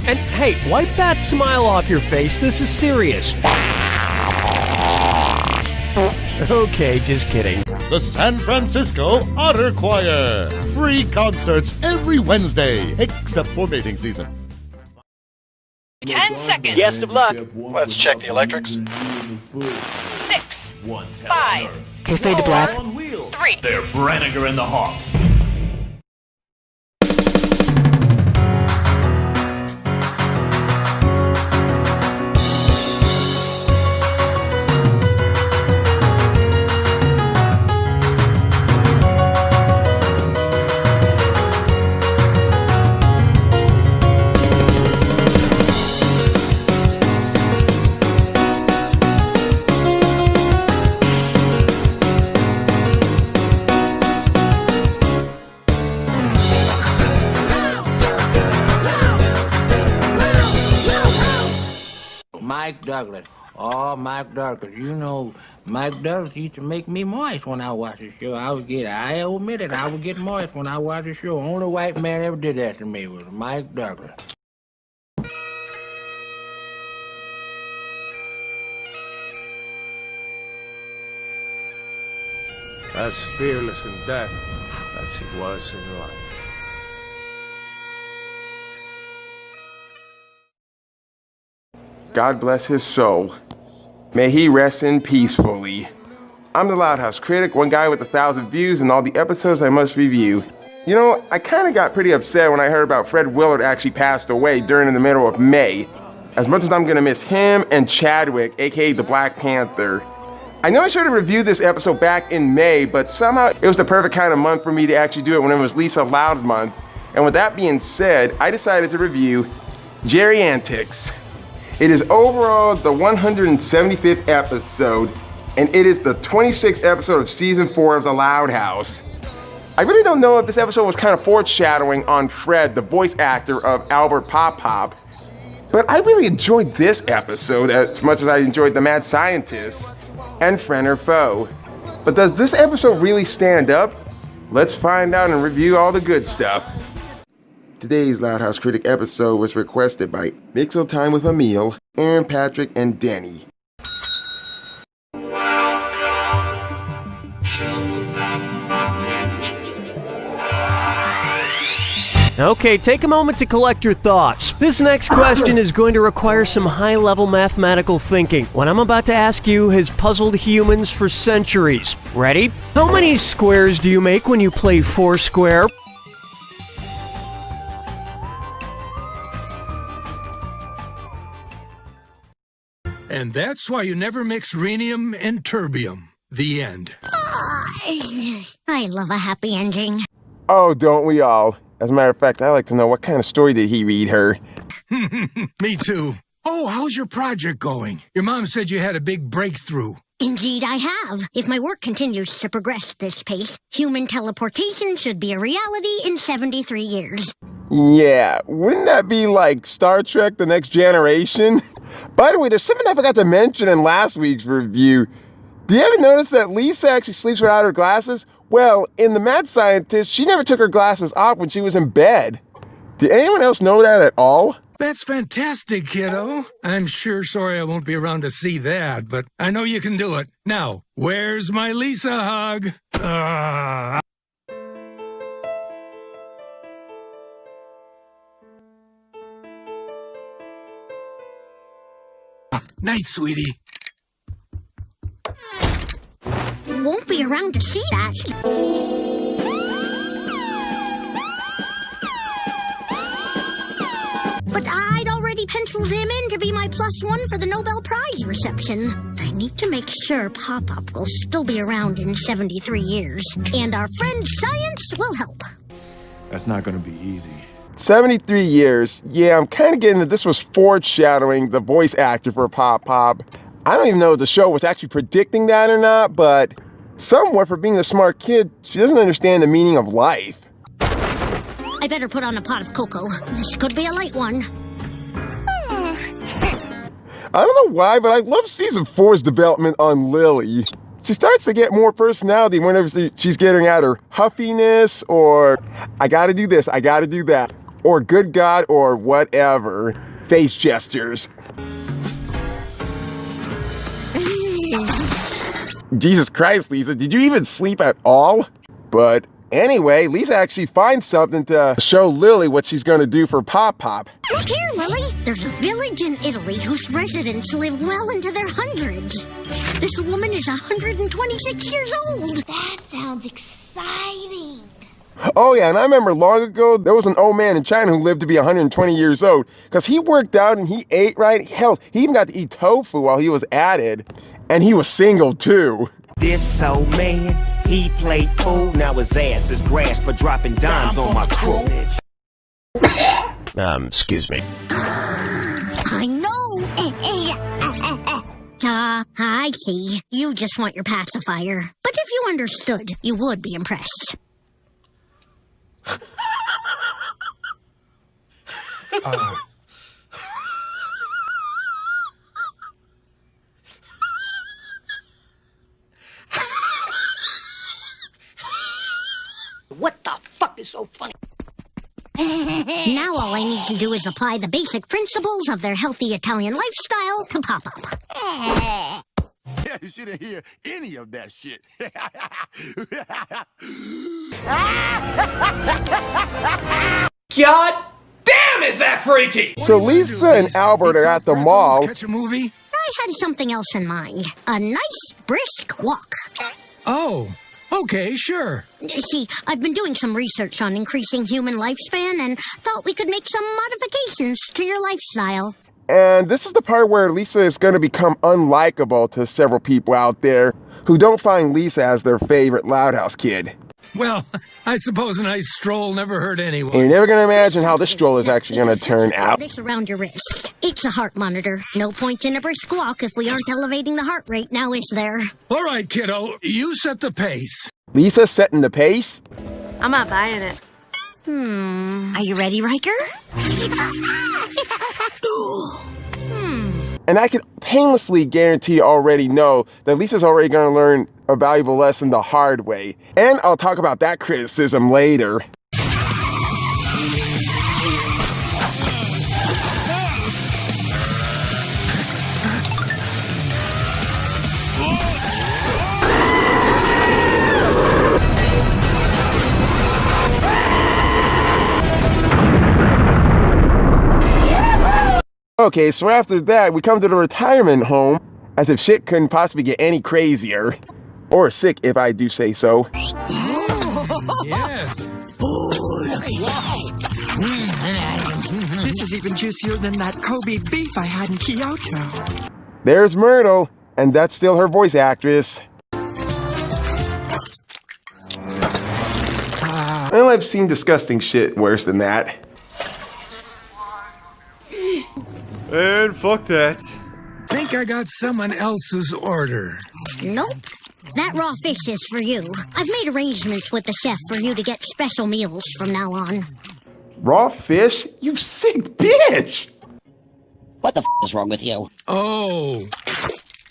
And hey, wipe that smile off your face. This is serious. Okay, just kidding. The San Francisco Otter Choir. Free concerts every Wednesday, except for mating season. 10 seconds. Best of luck. Let's check the electrics. 6, 5, Can fade to black. 3. They're Branniger in the Hawk. Mike Douglas. Oh, Mike Douglas. You know, Mike Douglas used to make me moist when I watched the show. I admit it, I would get moist when I watched the show. Only white man ever did that to me was Mike Douglas. As fearless in death as he was in life. God bless his soul. May he rest in peacefully. I'm the Loud House Critic, one guy with 1,000 views and all the episodes I must review. You know, I kind of got pretty upset when I heard about Fred Willard actually passed away during the middle of May. As much as I'm gonna miss him and Chadwick, aka the Black Panther. I know I should have reviewed this episode back in May, but somehow it was the perfect kind of month for me to actually do it when it was Lisa Loud month. And with that being said, I decided to review Geriantics. It is overall the 175th episode, and it is the 26th episode of season 4 of The Loud House. I really don't know if this episode was kind of foreshadowing on Fred, the voice actor of Albert Pop Pop, but I really enjoyed this episode as much as I enjoyed The Mad Scientist and Friend or Foe. But does this episode really stand up? Let's find out and review all the good stuff. Today's Loud House Critic episode was requested by Mixo Time with Emil, Aaron Patrick, and Denny. Okay, take a moment to collect your thoughts. This next question is going to require some high-level mathematical thinking. What I'm about to ask you has puzzled humans for centuries. Ready? How many squares do you make when you play Foursquare? And that's why you never mix rhenium and terbium. The end. I love a happy ending. Oh, don't we all? As a matter of fact, I'd like to know what kind of story did he read her? Me too. Oh, how's your project going? Your mom said you had a big breakthrough. Indeed I have. If my work continues to progress this pace, human teleportation should be a reality in 73 years. Yeah, wouldn't that be like Star Trek: The Next Generation? By the way, there's something I forgot to mention in last week's review. Do you ever notice that Lisa actually sleeps without her glasses? Well, in The Mad Scientist, she never took her glasses off when she was in bed. Did anyone else know that at all? That's fantastic, kiddo. I'm sure sorry I won't be around to see that, but I know you can do it. Now, where's my Lisa hug? Night, sweetie. Won't be around to see that. But I'd already penciled him in to be my +1 for the Nobel Prize reception. I need to make sure Pop-Up will still be around in 73 years. And our friend Science will help. That's not gonna be easy. 73 years. Yeah, I'm kind of getting that this was foreshadowing the voice actor for Pop Pop. I don't even know if the show was actually predicting that or not, but somewhat for being a smart kid, she doesn't understand the meaning of life. I better put on a pot of cocoa. This could be a light one. I don't know why, but I love season 4's development on Lily. She starts to get more personality whenever she's getting at her huffiness or, I gotta do this, I gotta do that. or good God, or whatever. Face gestures. Jesus Christ, Lisa, did you even sleep at all? But anyway, Lisa actually finds something to show Lily what she's going to do for Pop Pop. Look here, Lily. There's a village in Italy whose residents live well into their hundreds. This woman is 126 years old. That sounds exciting. Oh yeah, and I remember long ago, there was an old man in China who lived to be 120 years old because he worked out and he ate right. Hell, he even got to eat tofu while he was at it. And he was single too. This old man, he played fool. Now his ass is grass for dropping dimes on my crew. Excuse me. I know. I see. You just want your pacifier. But if you understood, you would be impressed. What the fuck is so funny? Now all I need to do is apply the basic principles of their healthy Italian lifestyle to Pop-Up. Yeah, you shouldn't hear any of that shit. God damn, is that freaky! So Lisa and Albert are at the mall. Catch a movie? I had something else in mind. A nice, brisk walk. Oh, okay, sure. See, I've been doing some research on increasing human lifespan and thought we could make some modifications to your lifestyle. And this is the part where Lisa is going to become unlikable to several people out there who don't find Lisa as their favorite Loud House kid. Well, I suppose a nice stroll never hurt anyone. And you're never going to imagine how this stroll is actually going to turn out. This around your wrist. It's a heart monitor. No point in a brisk walk if we aren't elevating the heart rate, now is there? All right, kiddo, you set the pace. Lisa setting the pace? I'm not buying it. Are you ready, Riker? And I can painlessly guarantee you already know that Lisa's already going to learn a valuable lesson the hard way. And I'll talk about that criticism later. Okay, so after that, we come to the retirement home, as if shit couldn't possibly get any crazier. Or sick, if I do say so. Yes. This is even juicier than that Kobe beef I had in Kyoto. There's Myrtle, and that's still her voice actress. Well, I've seen disgusting shit worse than that. And fuck that. Think I got someone else's order. Nope. That raw fish is for you. I've made arrangements with the chef for you to get special meals from now on. Raw fish? You sick bitch! What the f*** is wrong with you? Oh.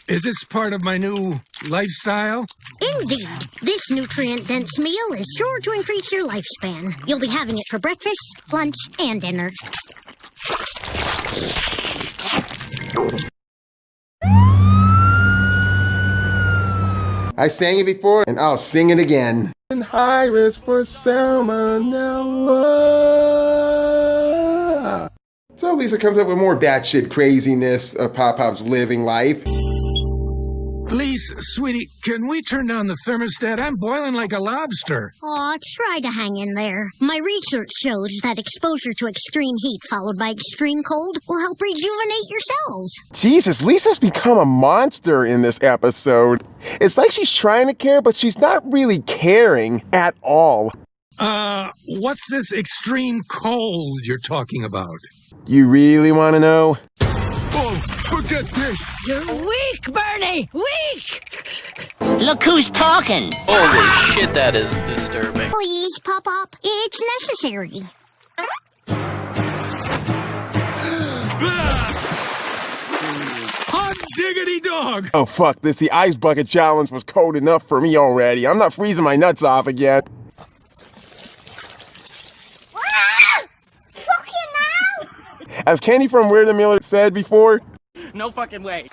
Is this part of my new lifestyle? Indeed. This nutrient-dense meal is sure to increase your lifespan. You'll be having it for breakfast, lunch, and dinner. I sang it before, and I'll sing it again. And high risk for salmonella. So Lisa comes up with more batshit craziness of Pop-Pop's living life. Lisa, sweetie, can we turn down the thermostat? I'm boiling like a lobster. Aw, try to hang in there. My research shows that exposure to extreme heat followed by extreme cold will help rejuvenate your cells. Jesus, Lisa's become a monster in this episode. It's like she's trying to care, but she's not really caring at all. What's this extreme cold you're talking about? You really want to know? Oh, forget this. You're weak, Bernie! Weak! Look who's talking! Holy shit, that is disturbing. Please, Pop-Up. It's necessary. Hot diggity dog! Oh fuck this, the ice bucket challenge was cold enough for me already. I'm not freezing my nuts off again. As Kenny from Where the Miller said before. No fucking way.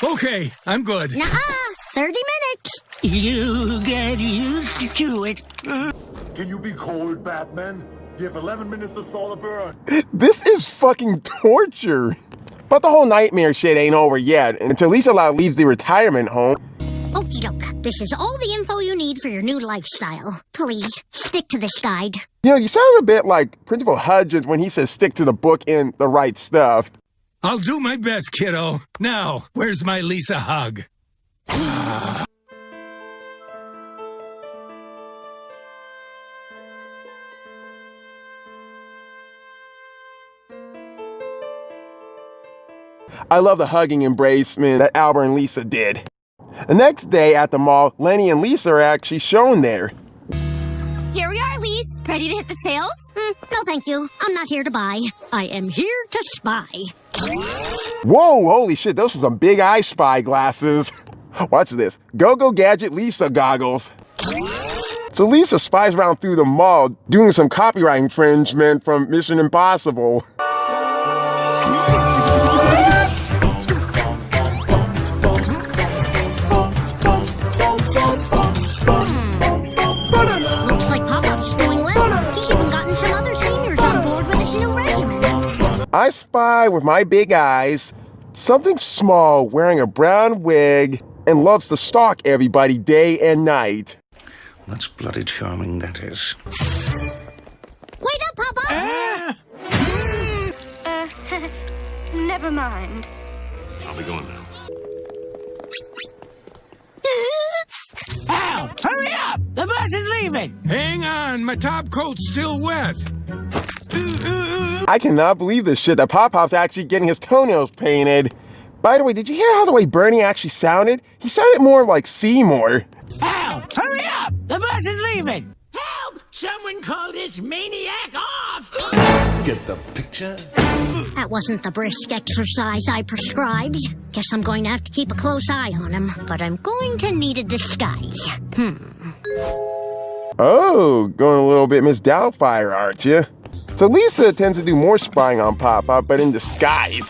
Okay, I'm good. Nuh-uh. 30 minutes. You get used to it. Can you be cold, Batman? You have 11 minutes to thaw the burn. This is fucking torture. But the whole nightmare shit ain't over yet until Lisa leaves the retirement home. Okie doke. This is all the info you need for your new lifestyle. Please, stick to this guide. You know, you sound a bit like Principal Hudgens when he says stick to the book and the right stuff. I'll do my best, kiddo. Now, where's my Lisa hug? I love the hugging embracement that Albert and Lisa did. The next day at the mall, Lenny and Lisa are actually shown there. Here we are, Lise. Ready to hit the sales? No, thank you. I'm not here to buy. I am here to spy. Whoa, holy shit, those are some big eye spy glasses. Watch this. Go-Go Gadget Lisa goggles. So Lisa spies around through the mall doing some copyright infringement from Mission Impossible. I spy with my big eyes something small wearing a brown wig and loves to stalk everybody day and night. That's bloody charming, that is. Wait up, Papa! Never mind. I'll be going now. Al, hurry up! The bus is leaving! Hang on, my top coat's still wet. I cannot believe this shit that Pop-Pop's actually getting his toenails painted. By the way, did you hear how the way Bernie actually sounded? He sounded more like Seymour. Al, hurry up! The bus is leaving! Help! Someone call this maniac off! Get the picture? That wasn't the brisk exercise I prescribed. Guess I'm going to have to keep a close eye on him. But I'm going to need a disguise. Oh, going a little bit Miss Doubtfire, aren't you? So Lisa tends to do more spying on Pop-Pop, but in disguise.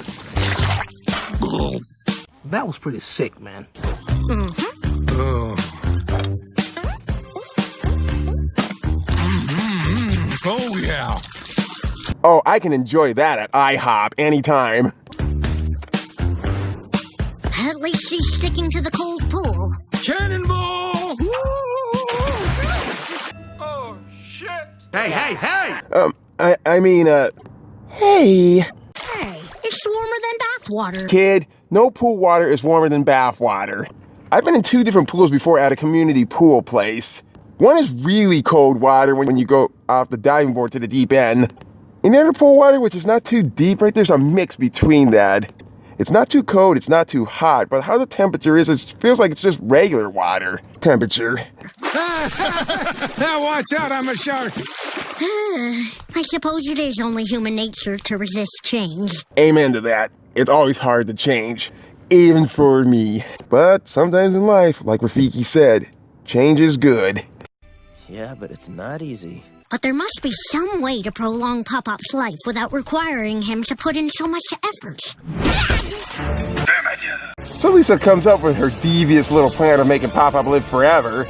That was pretty sick, man. Oh, yeah. Oh, I can enjoy that at IHOP anytime. At least she's sticking to the cold pool. Cannonball! Oh, shit! Hey! Hey! Hey, it's warmer than bathwater. Kid, no pool water is warmer than bath water. I've been in 2 different pools before at a community pool place. One is really cold water when you go off the diving board to the deep end. And the other pool water, which is not too deep, right, there's a mix between that. It's not too cold, it's not too hot, but how the temperature is, it feels like it's just regular water temperature. Now watch out, I'm a shark. I suppose it is only human nature to resist change. Amen to that. It's always hard to change, even for me. But sometimes in life, like Rafiki said, change is good. Yeah, but it's not easy. But there must be some way to prolong Pop-Pop's life without requiring him to put in so much effort. So Lisa comes up with her devious little plan of making Pop-Pop live forever.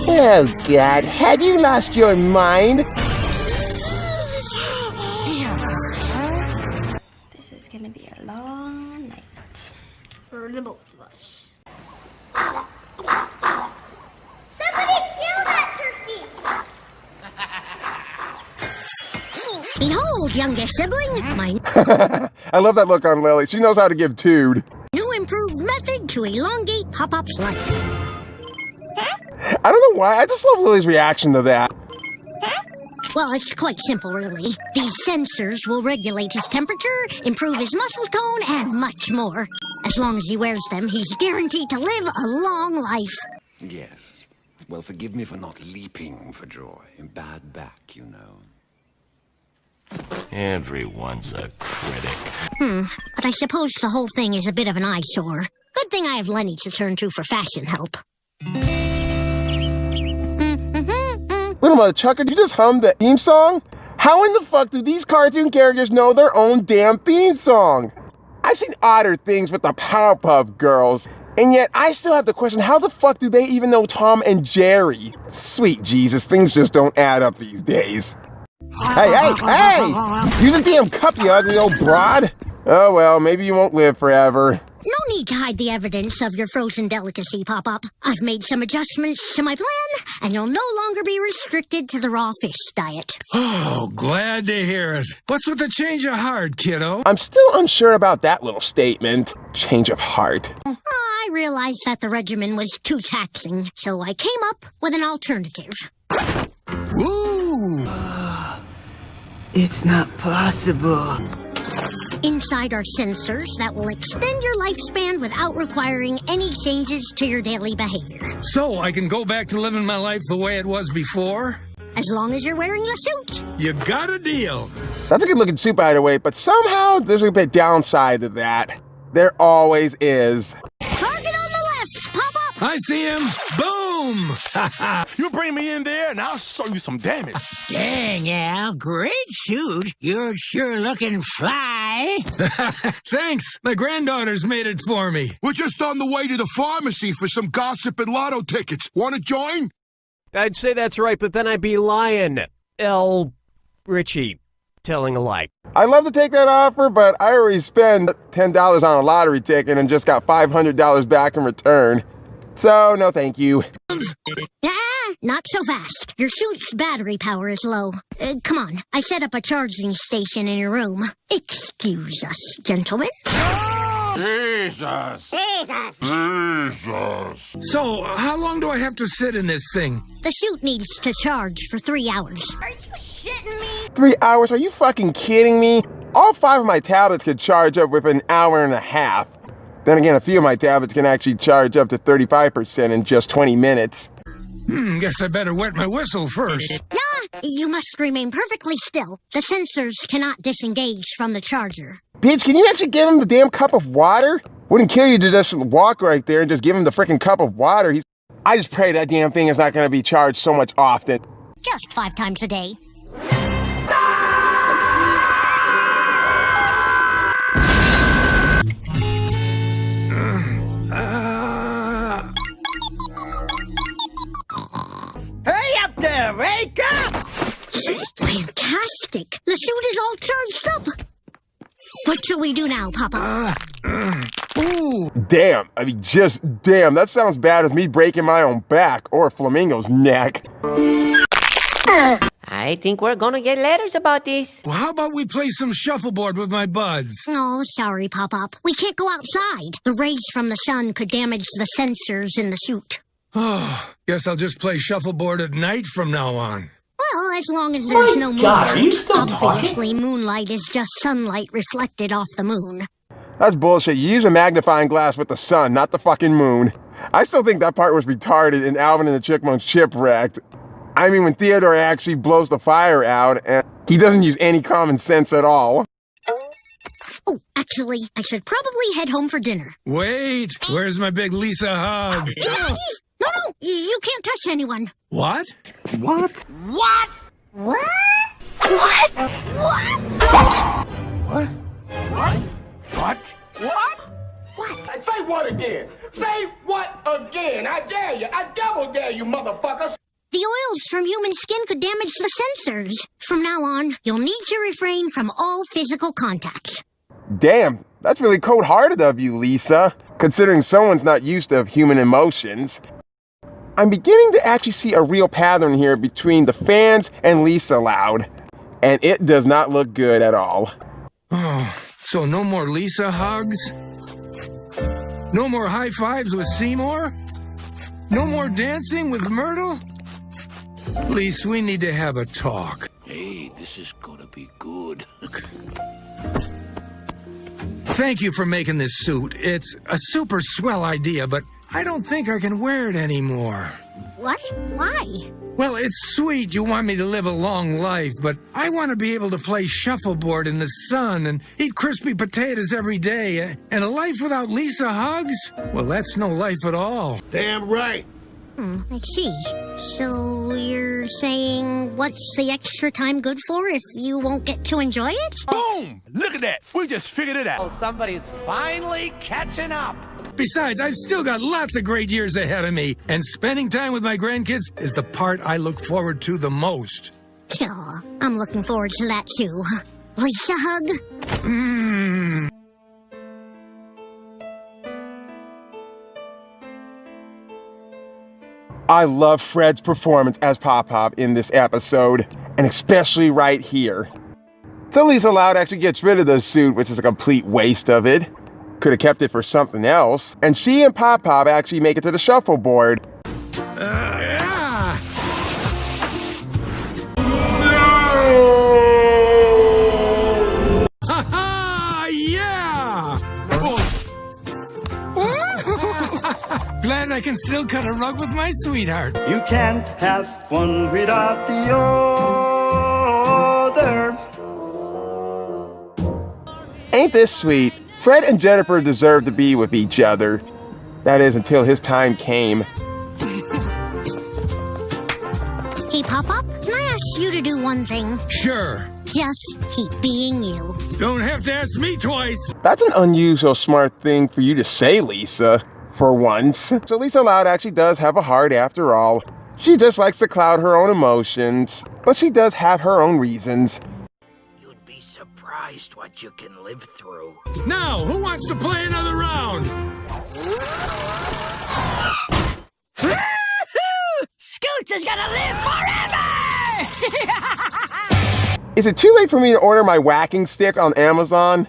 Oh, God, have you lost your mind? This is gonna be a long night for the both of us. Somebody kill that turkey! Behold, youngest sibling, my I love that look on Lily. She knows how to give tood. new improved method to elongate Pop-Pop's life. I don't know why, I just love Lily's reaction to that. Well, it's quite simple, really. These sensors will regulate his temperature, improve his muscle tone, and much more. As long as he wears them, he's guaranteed to live a long life. Yes. Well, forgive me for not leaping for joy. Bad back, you know. Everyone's a critic. But I suppose the whole thing is a bit of an eyesore. Good thing I have Lenny to turn to for fashion help. Little mother chucker, you just hummed the theme song? How in the fuck do these cartoon characters know their own damn theme song? I've seen odder things with the Powerpuff Girls, and yet I still have to question how the fuck do they even know Tom and Jerry? Sweet Jesus, things just don't add up these days. Hey! Use a damn cup, you ugly old broad! Oh well, maybe you won't live forever. No need to hide the evidence of your frozen delicacy, Pop-Up. I've made some adjustments to my plan, and you'll no longer be restricted to the raw fish diet. Oh, glad to hear it. What's with the change of heart, kiddo? I'm still unsure about that little statement. Change of heart. I realized that the regimen was too taxing, so I came up with an alternative. Ooh! It's not possible. Inside are sensors that will extend your lifespan without requiring any changes to your daily behavior. So I can go back to living my life the way it was before? As long as you're wearing the suit. You got a deal. That's a good looking suit, by the way, but somehow there's a bit downside to that. There always is. Target on the left, Pop-Up! I see him. Boom! You bring me in there and I'll show you some damage. Dang, Al, great suit. You're sure looking fly. Thanks. My granddaughter's made it for me. We're just on the way to the pharmacy for some gossip and lotto tickets. Want to join? I'd say that's right, but then I'd be lying. Richie, telling a lie. I'd love to take that offer, but I already spent $10 on a lottery ticket and just got $500 back in return. So, no thank you. Not so fast. Your suit's battery power is low. Come on, I set up a charging station in your room. Excuse us, gentlemen. Jesus! So, how long do I have to sit in this thing? The suit needs to charge for 3 hours. Are you shitting me? 3 hours? Are you fucking kidding me? All 5 of my tablets could charge up with an hour and a half. Then again, a few of my tablets can actually charge up to 35% in just 20 minutes. Guess I better wet my whistle first. You must remain perfectly still. The sensors cannot disengage from the charger. Bitch, can you actually give him the damn cup of water? Wouldn't kill you to just walk right there and just give him the freaking cup of water. I just pray that damn thing is not going to be charged so much often. Just 5 times a day. Hurry up there, wake up! Fantastic! The suit is all charged up. What shall we do now, Papa? Damn, I mean, just damn. That sounds bad as me breaking my own back or a flamingo's neck. I think we're gonna get letters about this. Well, how about we play some shuffleboard with my buds? Oh, sorry, Pop-Up. We can't go outside. The rays from the sun could damage the sensors in the suit. Oh, guess I'll just play shuffleboard at night from now on. Well, as long as there's no moonlight. God, are you still Obviously, moonlight is just sunlight reflected off the moon. That's bullshit. You use a magnifying glass with the sun, not the fucking moon. I still think that part was retarded in Alvin and the Chipmunks Shipwrecked. I mean, when Theodore actually blows the fire out, and he doesn't use any common sense at all. Oh, actually, I should probably head home for dinner. Wait, where's my big Lisa hug? No, you can't touch anyone. What? What? What? What? What? Say what again? Say what again? I dare you. I double dare you, motherfuckers. The oils from human skin could damage the sensors. From now on, you'll need to refrain from all physical contact. Damn, that's really cold-hearted of you, Lisa, considering someone's not used to human emotions. I'm beginning to actually see a real pattern here between the fans and Lisa Loud, and it does not look good at all. Oh, so no more Lisa hugs? No more high fives with Seymour? No more dancing with Myrtle? Lisa, we need to have a talk. Hey, this is gonna be good. Thank you for making this suit. It's a super swell idea, but I don't think I can wear it anymore. What? Why? Well, it's sweet you want me to live a long life, but I want to be able to play shuffleboard in the sun and eat crispy potatoes every day. And a life without Lisa hugs? Well, that's no life at all. Damn right. I see. So you're saying what's the extra time good for if you won't get to enjoy it? Boom! Look at that! We just figured it out. Oh, somebody's finally catching up. Besides, I've still got lots of great years ahead of me, and spending time with my grandkids is the part I look forward to the most. Aw, I'm looking forward to that too. Lisa hug? I love Fred's performance as Pop-Pop in this episode, and especially right here. So Lisa Loud actually gets rid of the suit, which is a complete waste of it. Could have kept it for something else. And she and Pop-Pop actually make it to the shuffleboard. Ha-ha! Yeah! Glad I can still cut a rug with my sweetheart. You can't have one without the other. Ain't this sweet? Fred and Jennifer deserve to be with each other. That is, until his time came. Hey, Pop-Up, can I ask you to do one thing? Sure. Just keep being you. Don't have to ask me twice. That's an unusual smart thing for you to say, Lisa. For once. So Lisa Loud actually does have a heart after all. She just likes to cloud her own emotions. But she does have her own reasons. You'd be surprised what you can live through. Now, who wants to play another round? Scoots is gonna live forever! Is it too late for me to order my whacking stick on Amazon?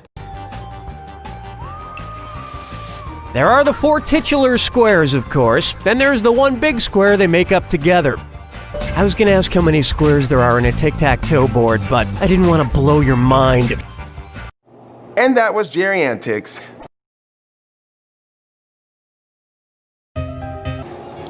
There are the 4 titular squares, of course. Then there's the one big square they make up together. I was gonna ask how many squares there are in a tic-tac-toe board, but I didn't want to blow your mind. And that was Geriantics.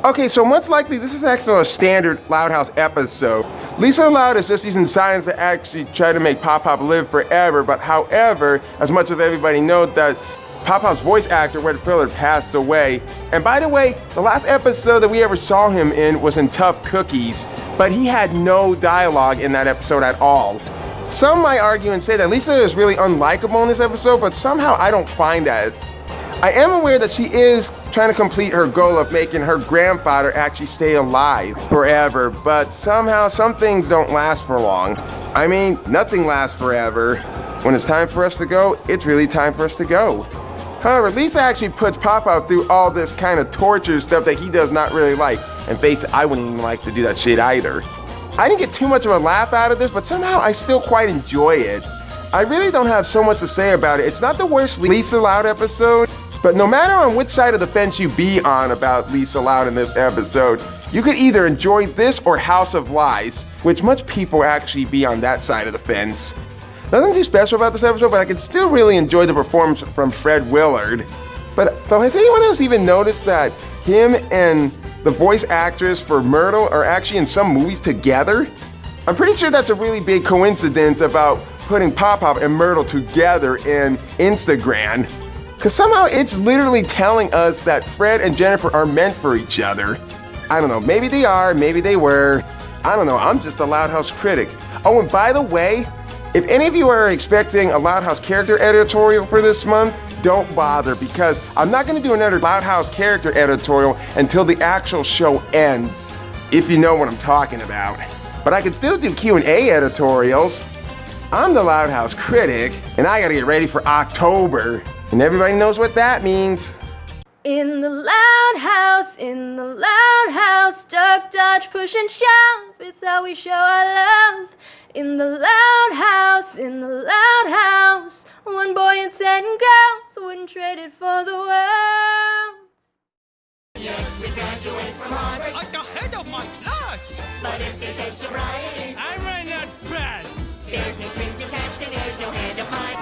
Okay, so most likely this is actually a standard Loud House episode. Lisa Loud is just using science to actually try to make Pop-Pop live forever, but however, as much as everybody knows that Pop-Pop's voice actor, Red Filler, passed away. And by the way, the last episode that we ever saw him in was in Tough Cookies, but he had no dialogue in that episode at all. Some might argue and say that Lisa is really unlikable in this episode, but somehow I don't find that. I am aware that she is trying to complete her goal of making her grandfather actually stay alive forever, but somehow some things don't last for long. I mean, nothing lasts forever. When it's time for us to go, it's really time for us to go. However, Lisa actually puts Pop-Pop through all this kind of torture stuff that he does not really like. And face it, I wouldn't even like to do that shit either. I didn't get too much of a laugh out of this, but somehow I still quite enjoy it. I really don't have so much to say about it. It's not the worst Lisa Loud episode, but no matter on which side of the fence you be on about Lisa Loud in this episode, you could either enjoy this or House of Lies, which much people actually be on that side of the fence. Nothing too special about this episode, but I can still really enjoy the performance from Fred Willard. But though, has anyone else even noticed that him and the voice actress for Myrtle are actually in some movies together? I'm pretty sure that's a really big coincidence about putting Pop-Pop and Myrtle together in Instagram. Because somehow it's literally telling us that Fred and Jennifer are meant for each other. I don't know, maybe they are, maybe they were. I don't know, I'm just a Loud House critic. Oh, and by the way, if any of you are expecting a Loud House character editorial for this month, don't bother, because I'm not going to do another Loud House character editorial until the actual show ends, if you know what I'm talking about. But I can still do Q&A editorials. I'm the Loud House critic, and I gotta get ready for October, and everybody knows what that means. In the loud house, duck, dodge, push and shove, it's how we show our love. In the loud house, one boy and 10 girls wouldn't trade it for the world. Yes, we graduate from Harvard. At the head of my class. But if they test sobriety, I ran out fast. There's no strings attached and there's no hand of mine.